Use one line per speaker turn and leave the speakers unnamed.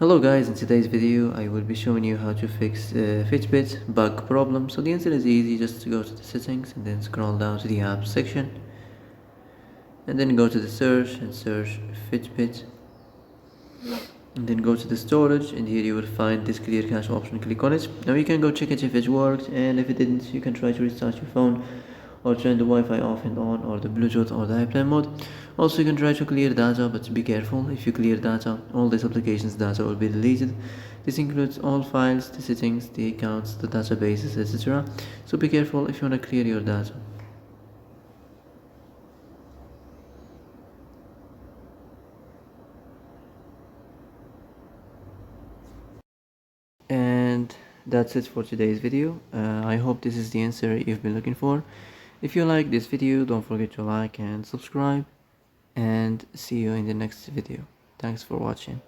Hello guys, in today's video I will be showing you how to fix Fitbit bug problem. So the answer is easy, just to go to the settings and then scroll down to the apps section and then go to the search and search Fitbit and then go to the storage, and here you will find this clear cache option. Click on it. Now you can go check it if it worked, and if it didn't you can try to restart your phone or turn the Wi-Fi off and on, or the Bluetooth or the airplane mode. Also you can try to clear data, but be careful. If you clear data, all this application's data will be deleted. This includes all files, the settings, the accounts, the databases, etc. So be careful if you want to clear your data. And that's it for today's video. I hope this is the answer you've been looking for. If you like this video, don't forget to like and subscribe, and see you in the next video. Thanks for watching.